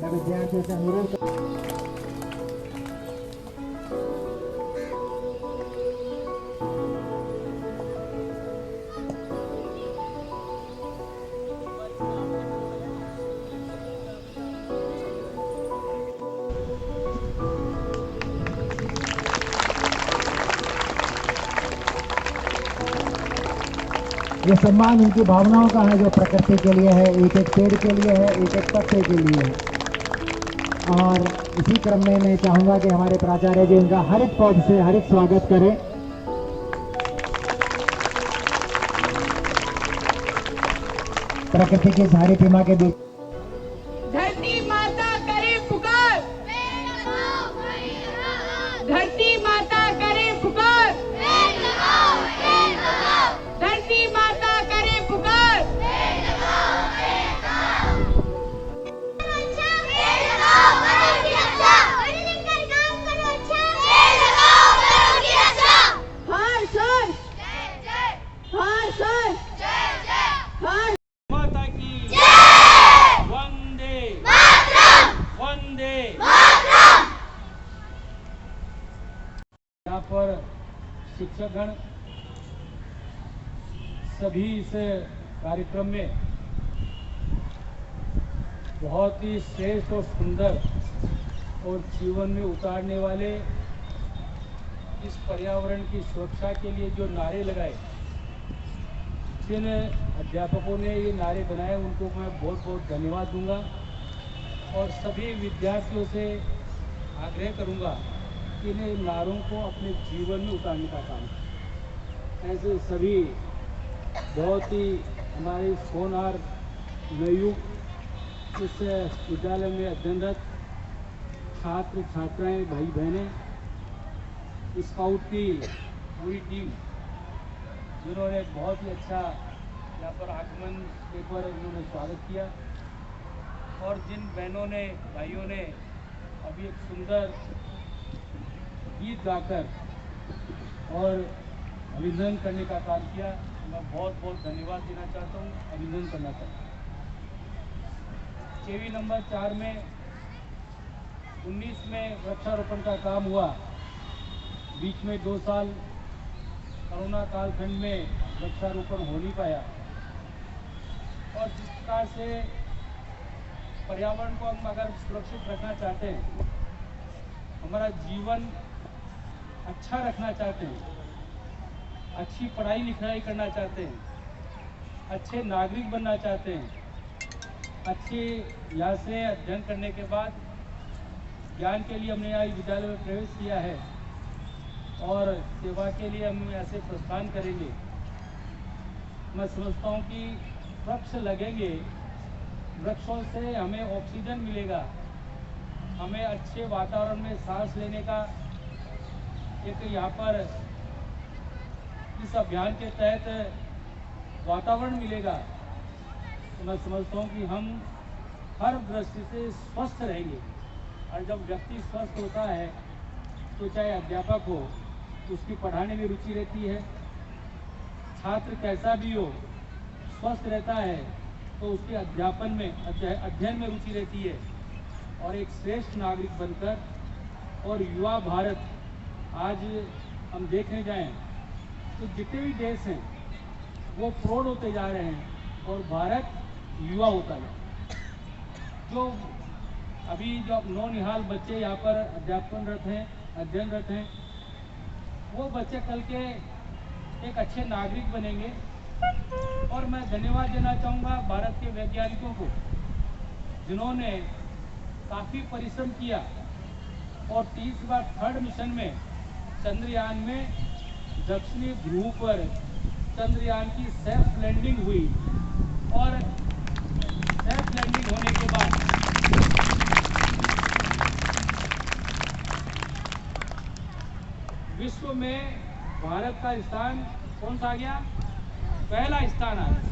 मैं विद्यार्थियों से अनुरोध ये सम्मान उनकी भावनाओं का है जो प्रकृति के लिए है, एक एक पेड़ के लिए है, एक एक पत्ते के लिए है। और इसी क्रम में मैं चाहूंगा कि हमारे प्राचार्य जी उनका हरित पौध से हरित स्वागत करें। प्रकृति की सारी सीमा के बीच धरती माता करे पुकार, धरती माता करे पुकार, धरती माता करे पुकार। हर सर, हर सर, हर माता की वंदे वंदे। यहाँ पर शिक्षकगण सभी इस कार्यक्रम में बहुत ही श्रेष्ठ और सुंदर और जीवन में उतारने वाले इस पर्यावरण की सुरक्षा के लिए जो नारे लगाए, जिन अध्यापकों ने ये नारे बनाए उनको मैं बहुत बहुत धन्यवाद दूंगा और सभी विद्यार्थियों से आग्रह करूंगा कि इन नारों को अपने जीवन में उतारने का काम करें। ऐसे सभी बहुत ही हमारे सोनार नवयुग इस विद्यालय में अध्ययनरत छात्र छात्राएं, भाई बहनें, स्काउट की पूरी टीम जिन्होंने बहुत ही अच्छा यहाँ पर आगमन पेपर उन्होंने स्वागत किया और जिन बहनों ने, भाइयों ने अभी एक सुंदर गीत गाकर और अभिनंदन करने का काम किया, मैं बहुत बहुत धन्यवाद देना चाहता हूँ, अभिनंदन करना चाहता हूँ। केवी नंबर 4 में 19 में वृक्षारोपण का काम हुआ। बीच में 2 साल कोरोना कालखंड में वृक्षारोपण हो नहीं पाया और जिस प्रकार से पर्यावरण को हम अगर सुरक्षित रखना चाहते हैं, हमारा जीवन अच्छा रखना चाहते हैं, अच्छी पढ़ाई लिखाई करना चाहते हैं, अच्छे नागरिक बनना चाहते हैं, अच्छे यहाँ से अध्ययन करने के बाद ज्ञान के लिए हमने यहाँ विद्यालय में प्रवेश किया है और सेवा के लिए हम ऐसे प्रस्थान करेंगे। मैं समझता हूँ कि वृक्ष लगेंगे, वृक्षों से हमें ऑक्सीजन मिलेगा, हमें अच्छे वातावरण में सांस लेने का एक यहाँ पर इस अभियान के तहत वातावरण मिलेगा। तो मैं समझता हूँ कि हम हर दृष्टि से स्वस्थ रहेंगे और जब व्यक्ति स्वस्थ होता है तो चाहे अध्यापक हो, उसकी पढ़ाने में रुचि रहती है, छात्र कैसा भी हो स्वस्थ रहता है तो उसके अध्यापन में, अध्ययन में रुचि रहती है और एक श्रेष्ठ नागरिक बनकर और युवा भारत आज हम देखने जाएं तो जितने भी देश हैं वो प्रौढ़ होते जा रहे हैं और भारत युवा होता है। जो अभी जो नौनिहाल बच्चे यहाँ पर अध्यापनरत हैं, अध्ययनरत हैं, वो बच्चे कल के एक अच्छे नागरिक बनेंगे। और मैं धन्यवाद देना चाहूँगा भारत के वैज्ञानिकों को जिन्होंने काफ़ी परिश्रम किया और 30 बार 3rd मिशन में चंद्रयान में दक्षिणी ध्रुव पर चंद्रयान की सेल्फ लैंडिंग हुई और सेल्फ लैंडिंग होने के बाद विश्व में भारत का स्थान कौन सा आ गया? पहला स्थान आ गया।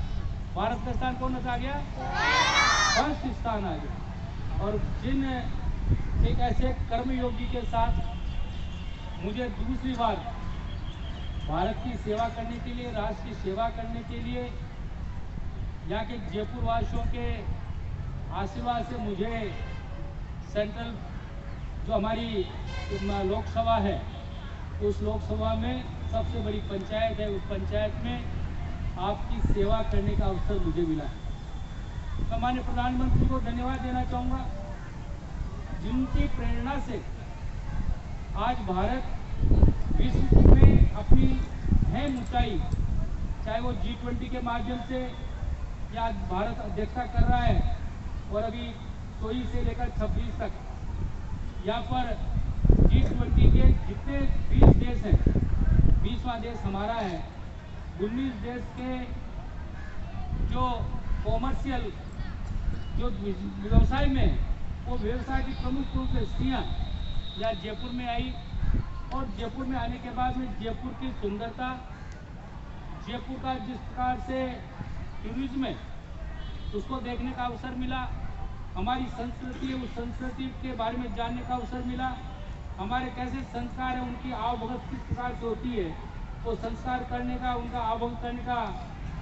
भारत का स्थान कौन सा आ गया? फर्स्ट स्थान आ गया। और जिन एक ऐसे कर्मयोगी के साथ मुझे दूसरी बार भारत की सेवा करने के लिए, राष्ट्र की सेवा करने के लिए यहाँ के जयपुर वासियों के आशीर्वाद से मुझे सेंट्रल जो हमारी लोकसभा है, उस लोकसभा में सबसे बड़ी पंचायत है, उस पंचायत में आपकी सेवा करने का अवसर मुझे मिला है। मैं माननीय प्रधानमंत्री को धन्यवाद देना चाहूँगा, जिनकी प्रेरणा से आज भारत विश्व में अपनी अहम ऊंचाई, चाहे वो G20 के माध्यम से या भारत अध्यक्षता कर रहा है, और अभी 24 से लेकर 26 तक यहाँ पर G20 के जितने 20 देश हैं, 20वां देश हमारा है। 19 देश के जो कॉमर्शियल जो व्यवसाय में, वो व्यवसाय की प्रमुख रूप से हस्तियाँ यहाँ जयपुर में आई, और जयपुर में आने के बाद में जयपुर की सुंदरता, जयपुर का जिस प्रकार से टूरिज्म है उसको देखने का अवसर मिला, हमारी संस्कृति है उस संस्कृति के बारे में जानने का अवसर मिला, हमारे कैसे संस्कार है, उनकी आवभगत किस प्रकार से होती है, वो संस्कार करने का, उनका आवभगत करने का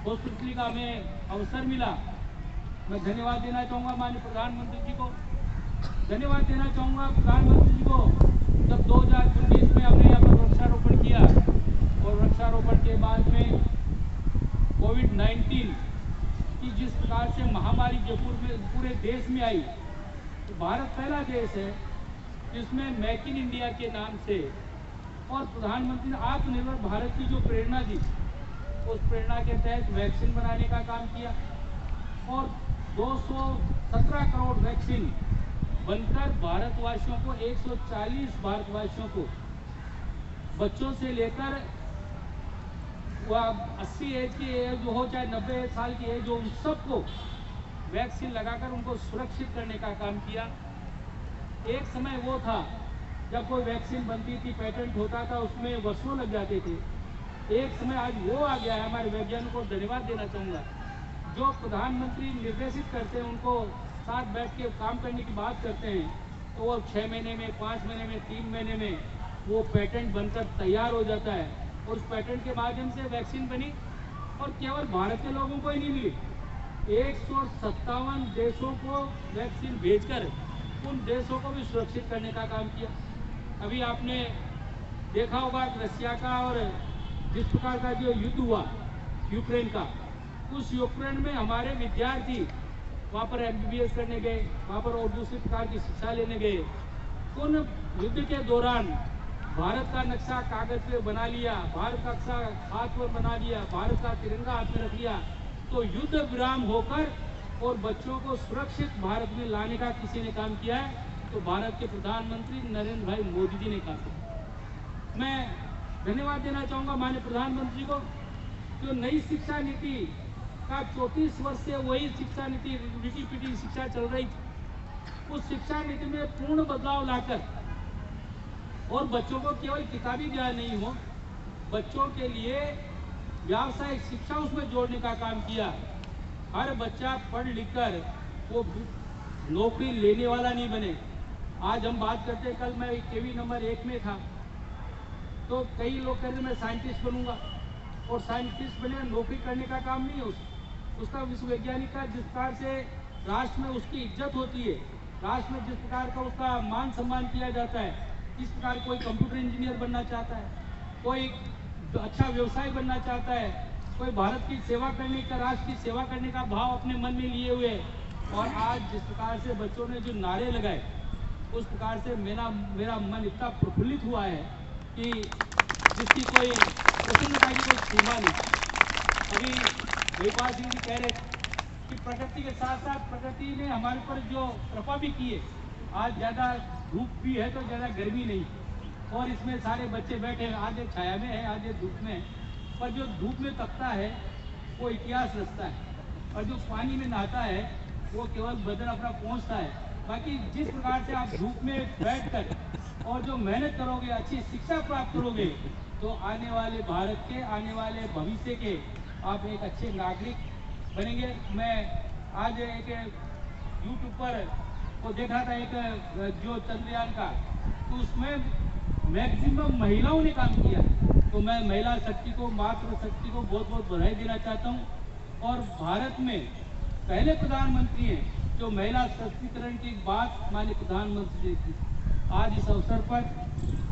होस्पिटली का हमें अवसर मिला। मैं धन्यवाद देना चाहूँगा माननीय प्रधानमंत्री जी को, धन्यवाद देना चाहूँगा प्रधानमंत्री जी को। जब 2019 में हमने यहाँ पर वृक्षारोपण किया, और वृक्षारोपण के बाद में कोविड-19 की जिस प्रकार से महामारी जयपुर में पूरे देश में आई, तो भारत पहला देश है जिसमें मेक इन इंडिया के नाम से और प्रधानमंत्री ने आत्मनिर्भर भारत की जो प्रेरणा दी, उस प्रेरणा के तहत वैक्सीन बनाने का काम किया, और 217 करोड़ वैक्सीन बनकर भारतवासियों को, 140 भारतवासियों को, बच्चों से लेकर वह 80 एज की एज हो चाहे 90 साल की एज हो, उन सबको वैक्सीन लगाकर उनको सुरक्षित करने का काम किया। एक समय वो था जब कोई वैक्सीन बनती थी, पेटेंट होता था, उसमें वर्षों लग जाते थे। एक समय आज वो आ गया है। हमारे वैज्ञानिकों को धन्यवाद देना चाहूँगा, जो प्रधानमंत्री निर्देशित करते हैं, उनको साथ बैठ के काम करने की बात करते हैं, तो वो 6 महीने में, 5 महीने में, 3 महीने में वो पेटेंट बनकर तैयार हो जाता है, और उस पेटेंट के माध्यम से वैक्सीन बनी, और केवल भारत के लोगों को ही नहीं मिली, 157 देशों को वैक्सीन भेजकर उन देशों को भी सुरक्षित करने का काम किया। अभी आपने देखा होगा रशिया का, और जिस प्रकार का जो युद्ध हुआ यूक्रेन का, उस यूक्रेन में हमारे विद्यार्थी वहाँ पर MBBS करने गए, वहाँ पर और दूसरी प्रकार की शिक्षा लेने गए। उन युद्ध के दौरान भारत का नक्शा कागज पे बना लिया, भारत का नक्शा हाथ पर बना लिया, भारत का तिरंगा हाथ में रख लिया, तो युद्ध विराम होकर और बच्चों को सुरक्षित भारत में लाने का किसी ने काम किया है, तो भारत के प्रधानमंत्री नरेंद्र भाई मोदी जी ने काम किया। मैं धन्यवाद देना चाहूँगा माननीय प्रधानमंत्री को, जो नई शिक्षा नीति का 34 वर्ष से वही शिक्षा नीति रीति पीढ़ी शिक्षा चल रही थी, उस शिक्षा नीति में पूर्ण बदलाव लाकर, और बच्चों को केवल किताबी ज्ञान नहीं हो, बच्चों के लिए व्यावसायिक शिक्षा उसमें जोड़ने का काम किया। हर बच्चा पढ़ लिख कर वो नौकरी लेने वाला नहीं बने। आज हम बात करते हैं, कल मैं KV नंबर 1 में था, तो कई लोग कहते मैं साइंटिस्ट बनूंगा, और साइंटिस्ट बने नौकरी करने का काम नहीं है उसका विश्ववैज्ञानिक का जिस प्रकार से राष्ट्र में उसकी इज्जत होती है, राष्ट्र में जिस प्रकार का उसका मान सम्मान किया जाता है, इस प्रकार कोई कंप्यूटर इंजीनियर बनना चाहता है, कोई अच्छा व्यवसाय बनना चाहता है, कोई भारत की सेवा करने का, राष्ट्र की सेवा करने का भाव अपने मन में लिए हुए। और आज जिस प्रकार से बच्चों ने जो नारे लगाए, उस प्रकार से मेरा मन इतना प्रफुल्लित हुआ है कि जिसकी कोई प्रसन्नता की कोई सीमा नहीं। अभी देवपाल सिंह जी कह रहे कि प्रकृति के साथ साथ प्रकृति ने हमारे ऊपर जो कृपा भी की है, आज ज़्यादा धूप भी है तो ज़्यादा गर्मी नहीं, और इसमें सारे बच्चे बैठे हैं, आधे छाया में है, आधे धूप में है, पर जो धूप में तपता है वो इतिहास रचता है, और जो पानी में नहाता है वो केवल बदन अपना पहुँचता है। बाकी जिस प्रकार से आप धूप में बैठकर और जो मेहनत करोगे, अच्छी शिक्षा प्राप्त करोगे, तो आने वाले भारत के, आने वाले भविष्य के आप एक अच्छे नागरिक बनेंगे। मैं आज एक यूट्यूब पर वो देखा था, एक जो चंद्रयान का, तो उसमें मैक्सिमम महिलाओं ने काम किया, तो मैं महिला शक्ति को, मातृशक्ति को बहुत बहुत बधाई देना चाहता हूँ। और भारत में पहले प्रधानमंत्री हैं जो महिला सशक्तिकरण की एक बात माननीय प्रधानमंत्री जी की, आज इस अवसर पर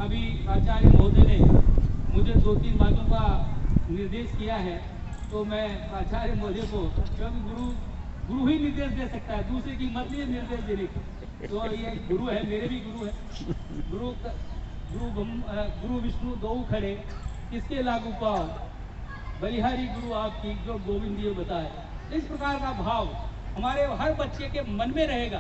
अभी आचार्य महोदय ने मुझे 2-3 बातों का निर्देश किया है, तो मैं आचार्य महोदय को, क्योंकि गुरु ही निर्देश दे सकता है, दूसरे की मत लिए निर्देश देने की, तो ये गुरु है, मेरे भी गुरु है। गुरु विष्णु दो खड़े, किसके लागू पाओ, बलिहारी गुरु आपकी जो गोविंद जी बताए। इस प्रकार का भाव हमारे हर बच्चे के मन में रहेगा,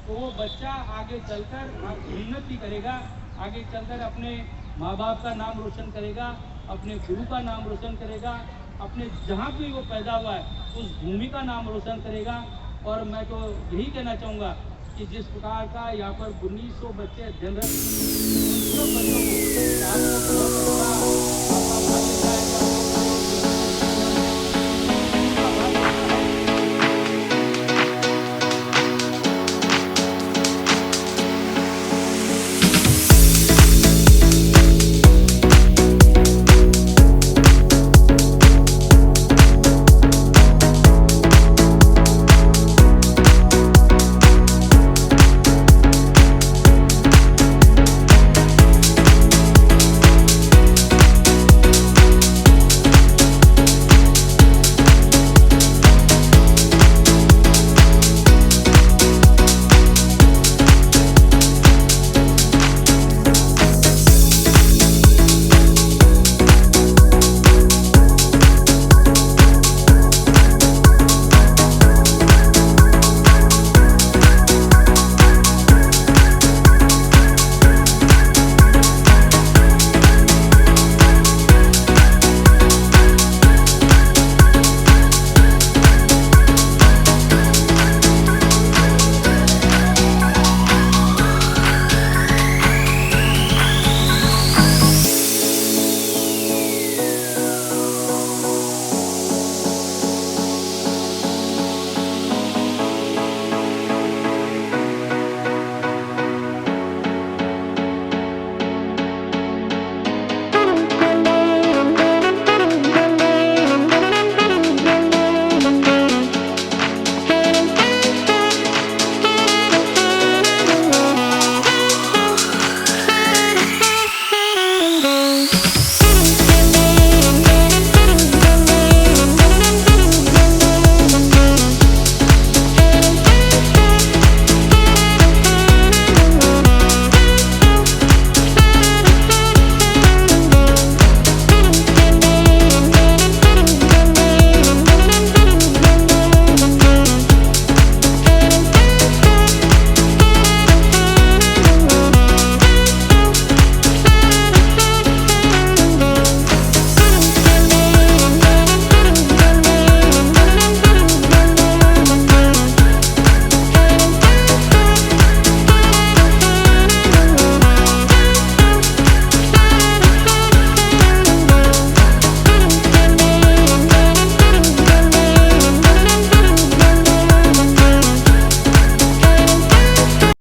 तो वो बच्चा आगे चलकर उन्नति करेगा, आगे चलकर अपने माँ बाप का नाम रोशन करेगा, अपने गुरु का नाम रोशन करेगा, अपने जहाँ भी वो पैदा हुआ है उस भूमि का नाम रोशन करेगा। और मैं तो यही कहना चाहूँगा कि जिस प्रकार का यहाँ पर 1900 बच्चे अध्ययनरत, उन सब बच्चों को आपको बहुत अच्छा आपका भाग्य